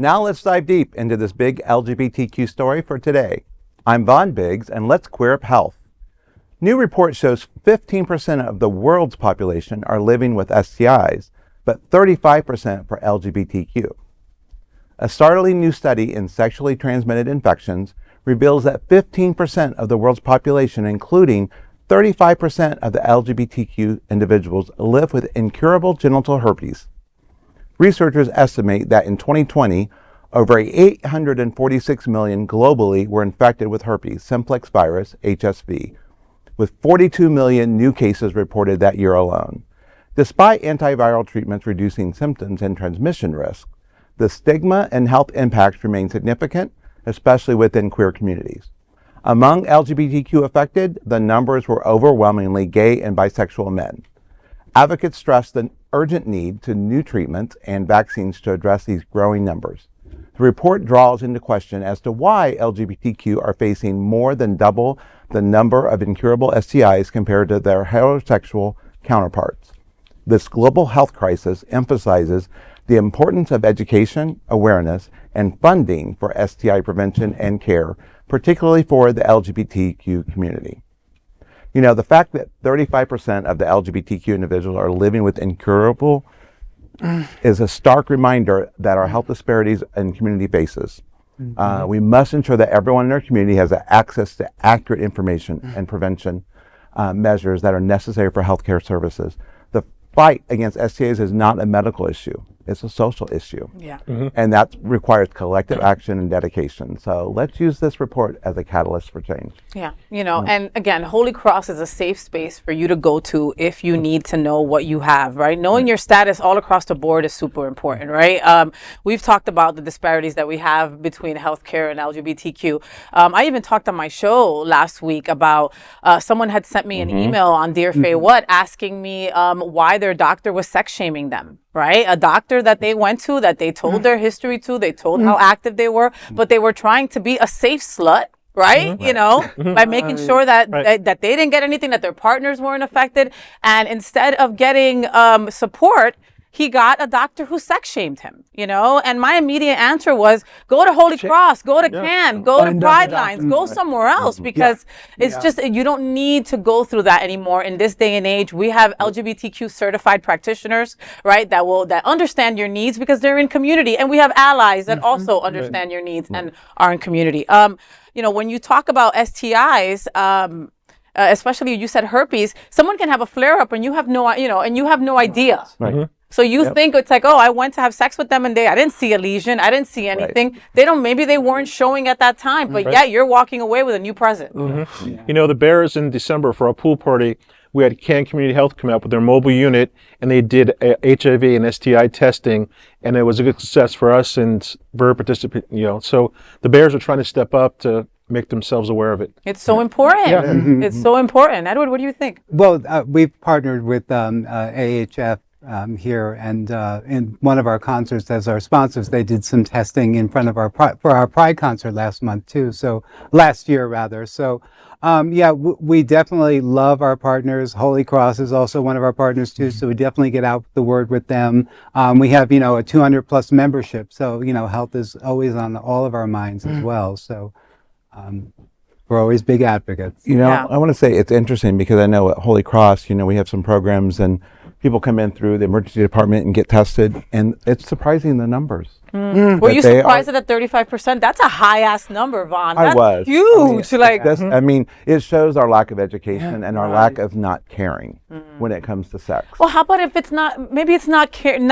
Now let's dive deep into this big LGBTQ story for today. I'm Von Biggs, and let's queer up health. New report shows 15% of the world's population are living with STIs, but 35% for LGBTQ. A startling new study in sexually transmitted infections reveals that 15% of the world's population, including 35% of the LGBTQ individuals, live with incurable genital herpes. Researchers estimate that in 2020, over 846 million globally were infected with herpes simplex virus, HSV, with 42 million new cases reported that year alone. Despite antiviral treatments reducing symptoms and transmission risk, the stigma and health impacts remain significant, especially within queer communities. Among LGBTQ affected, the numbers were overwhelmingly gay and bisexual men. Advocates stress the urgent need to new treatments and vaccines to address these growing numbers. The report draws into question as to why LGBTQ are facing more than double the number of incurable STIs compared to their heterosexual counterparts. This global health crisis emphasizes the importance of education, awareness, and funding for STI prevention and care, particularly for the LGBTQ community. You know, the fact that 35% of the LGBTQ individuals are living with incurable is a stark reminder that our health disparities and community faces. We must ensure that everyone in our community has access to accurate information and prevention measures that are necessary for healthcare services. The fight against STIs is not a medical issue. It's a social issue. Yeah. And that requires collective action and dedication. So let's use this report as a catalyst for change. Yeah, you know, and again, Holy Cross is a safe space for you to go to if you need to know what you have, right? Knowing your status all across the board is super important, right? We've talked about the disparities that we have between healthcare and LGBTQ. I even talked on my show last week about someone had sent me an email on Dear Faye What asking me why their doctor was sex shaming them. Right? A doctor that they went to, that they told their history to, they told how active they were, but they were trying to be a safe slut, right? You know, by making sure that, that they didn't get anything, that their partners weren't affected. And instead of getting support, he got a doctor who sex shamed him, you know? And my immediate answer was, go to Holy Cross, go to CAN, go to Pride Lines, go somewhere else, because it's just, you don't need to go through that anymore in this day and age. We have LGBTQ certified practitioners, right, that understand your needs because they're in community. And we have allies that also understand your needs and are in community. You know, when you talk about STIs, especially you said herpes, someone can have a flare up and you have no, you know, and you have no idea. So you think it's like, oh, I went to have sex with them and I didn't see a lesion. I didn't see anything. They don't, maybe they weren't showing at that time, but yeah, you're walking away with a new present. You know, the Bears in December for our pool party, we had CAN Community Health come out with their mobile unit and they did HIV and STI testing, and it was a good success for us and very participant, you know. So the Bears are trying to step up to make themselves aware of it. It's so important. It's so important. Edward, what do you think? Well, we've partnered with AHF here, and in one of our concerts as our sponsors, they did some testing in front of for our Pride concert last year rather. So yeah, we definitely love our partners. Holy Cross is also one of our partners too, so we definitely get out the word with them. We have, you know, a 200+ membership, so, you know, health is always on all of our minds as well. So we're always big advocates. You know, I want to say it's interesting because I know at Holy Cross, you know, we have some programs and people come in through the emergency department and get tested, and it's surprising the numbers. Were you surprised at 35%? That's a high-ass number, Vaughn. That's I was. Huge. I mean, it shows our lack of education and our lack of not caring when it comes to sex. Well, how about if it's not, maybe it's not caring.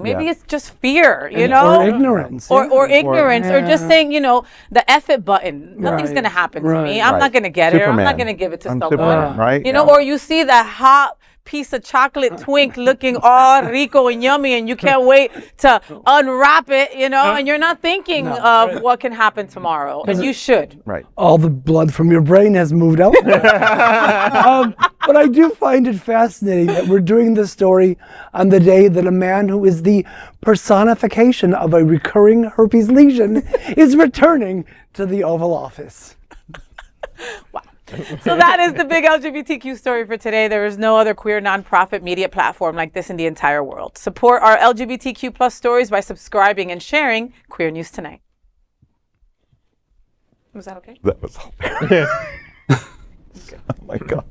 Maybe it's just fear, you know? Or ignorance. Or ignorance, or just saying, you know, the F it button. Nothing's going to happen to me. I'm not going to get it, or I'm not going to give it to someone. Superman, right? You know, or you see that hot piece of chocolate twink looking all rico and yummy, and you can't wait to unwrap it, you know, and you're not thinking of what can happen tomorrow, and you should. Right. All the blood from your brain has moved out. But I do find it fascinating that we're doing this story on the day that a man who is the personification of a recurring herpes lesion is returning to the Oval Office. Wow. So that is the big LGBTQ story for today. There is no other queer nonprofit media platform like this in the entire world. Support our LGBTQ plus stories by subscribing and sharing Queer News Tonight. Was that okay? That was hilarious. Oh my God.